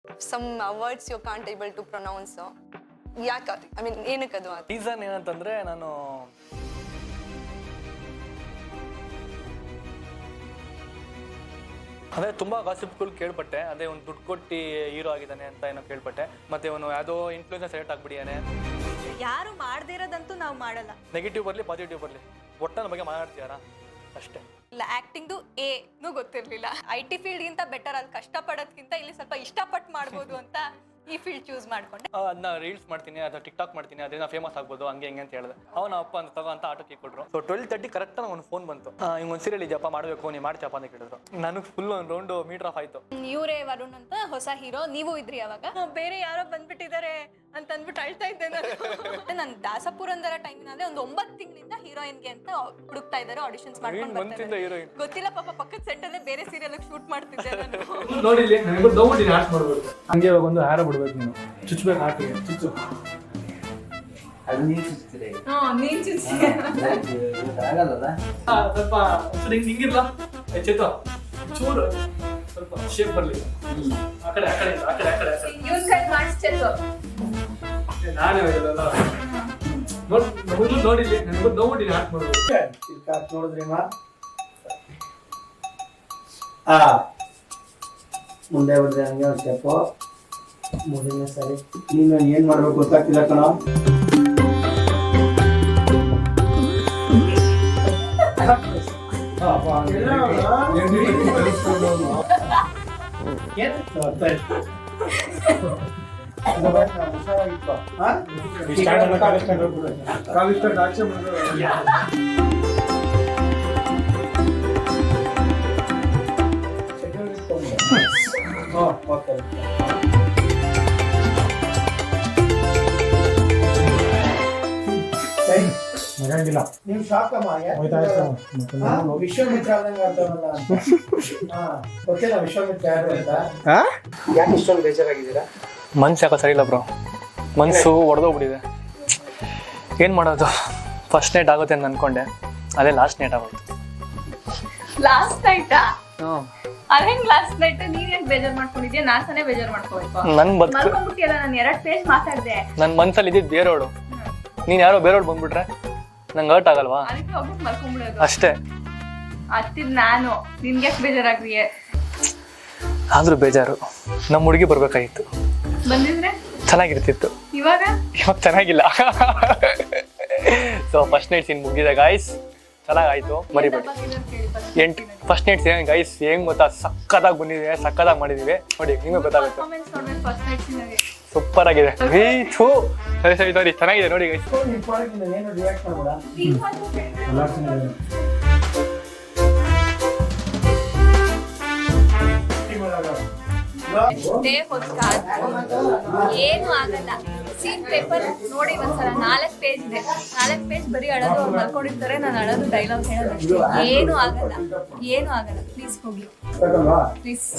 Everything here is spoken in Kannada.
Some words you can't able to pronounce. ಯಾಕೆ ಐ ಮೀನ್ ಏನಕ್ಕದು ರೀಸನ್ ಏನಂತಂದ್ರೆ ನಾನು ಅದೇ ತುಂಬ ಗಾಸಿಪ್ಗಳು ಕೇಳ್ಪಟ್ಟೆ. ಅದೇ ಒಂದು ದುಡ್ಡು ಕೊಟ್ಟು ಹೀರೋ ಆಗಿದ್ದಾನೆ ಅಂತ ಏನೋ ಕೇಳ್ಪಟ್ಟೆ. ಮತ್ತೆ ಅವನು ಯಾವುದೋ ಇನ್ಫ್ಲೂಯೆನ್ಸರ್ ಸೆಲೆಕ್ಟ್ ಆಗ್ಬಿಟ್ಟಿಯಾನೆ. ಯಾರು ಮಾಡದಿರೋದಂತೂ ನಾವು ಮಾಡಲ್ಲ. ನೆಗೆಟಿವ್ ಬರಲಿ ಪಾಸಿಟಿವ್ ಬರಲಿ ಒಟ್ಟನ ಬಗ್ಗೆ ಮಾತಾಡ್ತೀಯಾರ ಅಷ್ಟೇ. ಇಲ್ಲ ಆಕ್ಟಿಂಗ್ದು ಏನೂ ಗೊತ್ತಿರಲಿಲ್ಲ. IT ಫೀಲ್ಡ್ಗಿಂತ ಬೆಟರ್ ಅಲ್ಲಿ ಕಷ್ಟಪಡೋದ್ಕಿಂತ ಇಲ್ಲಿ ಸ್ವಲ್ಪ ಇಷ್ಟಪಟ್ಟು ಮಾಡ್ಬೋದು ಅಂತ ಈ ಫೀಲ್ಡ್ ಚೂಸ್ ಮಾಡ್ಕೊಂಡೆ. ಅದನ್ನ ರೀಲ್ಸ್ ಮಾಡ್ತೀನಿ ಅಥವಾ ಟಿಕ್ಟಾಕ್ ಮಾಡ್ತೀನಿ, ಅದನ್ನ ಫೇಮಸ್ ಆಗ್ಬೋದು ಹಂಗೆ ಹಿಂಗೆ ಅಂತ ಹೇಳಿದೆ. ಅವನ ಅಪ್ಪ ಅಂತ ತಗೋ ಅಂತ ಆಟೋಕ್ಕೆ ಕೊಟ್ಟರು. ಸೊ 12:30 ಕರೆಕ್ಟ್ ಒಂದು ಫೋನ್ ಬಂತು. ಹಿಂಗೆ ಒಂದು ಸೀರಿಯಲ್ ಇದೆಯಪ್ಪ ಮಾಡಬೇಕು, ನೀವು ಮಾಡ್ತೀಯಪ್ಪ ಅಂತ ಕೇಳಿದ್ರು. ನನಗೆ ಫುಲ್ ಒಂದು ರೌಂಡ್ ಮೀಟರ್ ಆಫ್ ಆಯಿತು. ಇವರೇ ವರುಣ್ ಅಂತ ಹೊಸ ಹೀರೋ, ನೀವು ಇದ್ರಿ ಅವಾಗ. ಬೇರೆ ಯಾರೋ ಬಂದ್ಬಿಟ್ಟಿದ್ದಾರೆ ಅಂತ ಅಂದ್ಬಿಟ್ಟು ಅಳ್ತಾ ಇದ್ದೆ ನಾನು. ದಾಸಪುರಂದರ ಟೈಮಿನಲ್ಲಿ ಒಂದು 9 ತಿಂಗಳಿಂದ ಹೀರೋಯಿನ್ಗೆ ಅಂತ ಹುಡುಕ್ತಾ ಇದ್ದಾರೆ, ಆಡಿಷನ್ಸ್ ಮಾಡ್ಕೊಂಡು ಗೊತ್ತಿಲ್ಲ ಪಾಪ ಪಕ್ಕದ ಸೆಟ್ ಅಲ್ಲೇ ಬೇರೆ ಸೀರಿಯಲ್ ಶೂಟ್ ಮಾಡ್ತಿದ್ದೆ ನಾನು. ನೋಡಿಲಿ ನನಗೆ ದೌಡಿನ ಆರ್ಟ್ ಮಾಡಬೇಕು. ಹಂಗೆ ಒಂದು ಹಾರ ಬಿಡ್ಬೇಕು, ನೀನು ಚುಚ್ಚಬೇಕು ಆಟಿಗೆ ಚುಚ್ಚು. ಅದು ನೀನು ಚುಚ್ಚಿದ್ರೆ ನೀನ್ ಚುಚ್ಚಿ ಆಗಲ್ಲ. ಸ್ವಲ್ಪ ಹಿಂಗಿಲ್ಲ ಚೇತ ಚೂರು ಸ್ವಲ್ಪ ಶೇಪ್ ಬರಲಿ. ಆ ಕಡೆ ಆ ಕಡೆ ಆ ಕಡೆ ಆ ಕಡೆ ಇವನ್ ಕೈ ಮಾಡಿಸ್ತಿತ್ತು. ನಾನೇ ಇರೋದಲ್ಲ ನೋಡಿಲಿ ನನಗೆ ದೌಡಿನ ಆರ್ಟ್ ಮಾಡಬೇಕು. ನೋಡಿದ್ರಿಮ್ಮ ಮುಂದೆ ಬಿಡ್ರಿ ಹಂಗೆ ಒಂದು ಸ್ಟೆಪ್ಪು. ಮುಂದಿನ ಸರಿ ನೀನು ಏನು ಮಾಡ್ಬೇಕು ಗೊತ್ತಾಗ್ತಿಲ್ಲ ಕಣ. ನೀವು ಶಾಕಮ್ಮ ವಿಶ್ವಾಮಿತ್ರ ಆದಂಗೆ ಆಗ್ತಾವಲ್ಲ ಅಂತ. ಗೊತ್ತಿಲ್ಲ ವಿಶ್ವಾಮಿತ್ರ ಯಾರು ಅಂತ. ಯಾಕೆ ಇಷ್ಟೊಂದು ಬೇಜಾರಾಗಿದ್ದೀರಾ? ಮನ್ಸು ಯಾಕೋ ಸರಿ ಇಲ್ಲ ಬ್ರೋ, ಮನಸ್ಸು ಒಡೆದೋಗ್ಬಿಟ್ಟಿದೆ. ಏನು ಮಾಡೋದು? ಫಸ್ಟ್ ನೈಟ್ ಆಗುತ್ತೆ ಅಂತ ಅನ್ಕೊಂಡೆ, ಅದೇ ಲಾಸ್ಟ್ ನೈಟ್ ಆಗೋಯ್ತು. ಲಾಸ್ಟ್ ನೈಟಾ? ಅದೇನ್ ಲಾಸ್ಟ್ ನೈಟ್? ನೀನೇನ್ ಬೇಜಾರ್ ಮಾಡ್ಕೊಂಡಿದ್ಯಾ? ನಾನೇ ಬೇಜಾರ್ ಮಾಡ್ಕೋಬೇಕು. ನನ್ ಬದುಕು ಮಲ್ಕೊಂಡ್ಬಿಟ್ಟಿಯಲ್ಲ, ನಾನು 2 ಪೇಜ್ ಮಾತಾಡ್ದೆ. ನನ್ನ ಮನ್ಸಲ್ಲಿ ಇದ್ದಿದ್ದು ಬೇರೆಯವಳು, ನೀನು ಯಾರೋ ಬೇರೆಯವಳು ಬಂದ್ಬಿಟ್ರೆ ನಂಗೆ ಹರ್ಟ್ ಆಗಲ್ವಾ? ಅದಕ್ಕೆ ಹೋಗ್ಬಿಟ್ಟು ಮಲ್ಕೊಂಡ್ಬಿಡೋದು ಅಷ್ಟೇ. ಅತ್ತಿದ್ ನಾನು ನಿನ್ಗೆ ಯಾಕೆ ಬೇಜಾರಾಗ್ರಿಯೇ? ಆದ್ರೂ ಬೇಜಾರು. ನಮ್ಮ ಹುಡುಗಿ ಬರ್ಬೇಕಾಗಿತ್ತು, ಬಂದಿದ್ರೆ ಚೆನ್ನಾಗಿರ್ತಿತ್ತು. ಇವಾಗ ಚೆನ್ನಾಗಿಲ್ಲ. ಸೊ ಫಸ್ಟ್ ನೈಟ್ ಸೀನ್ ಮುಗಿದಿದೆ ಗಾಯ್ಸ್, ಚೆನ್ನಾಗಾಯ್ತು, ಮರಿಬೇಡಿ. ಫಸ್ಟ್ ನೈಟ್ ಸೀನ್ ಗೈಸ್ ಹೆಂಗ್ ಗೊತ್ತಾ, ಸಕ್ಕತ್ತಾಗಿ ಬಂದಿದೆ, ಸಕ್ಕತ್ತಾಗಿ ಮಾಡಿದೀವಿ ನೋಡಿ, ನಿಮಗೆ ಗೊತ್ತಾಗುತ್ತೆ. ಸೂಪರ್ ಆಗಿದೆ. ಸರಿ ಸರಿ ನೋಡಿ, ಚೆನ್ನಾಗಿದೆ ನೋಡಿ ಗೈಸ್. ಏನು ರಿಯಾಕ್ಟ್ ಮಾಡ್ಬೋದಾ? ಏನು ಆಗಲ್ಲ. ಸೀನ್ ಪೇಪರ್ ನೋಡಿ ಒಂದ್ಸಲ 4 ಪೇಜ್ ಇದೆ, 4 ಪೇಜ್ ಬರೀ ಅಳೋದು. ಅವ್ರು ಮಲ್ಕೊಂಡಿರ್ತಾರೆ, ನಾನು ಅಳೋದು, ಡೈಲಾಗ್ ಹೇಳೋದು ಅಷ್ಟೇ. ಏನು ಆಗಲ್ಲ, ಏನು ಆಗಲ್ಲ. ಪ್ಲೀಸ್ ಹೋಗಿ, ಪ್ಲೀಸ್.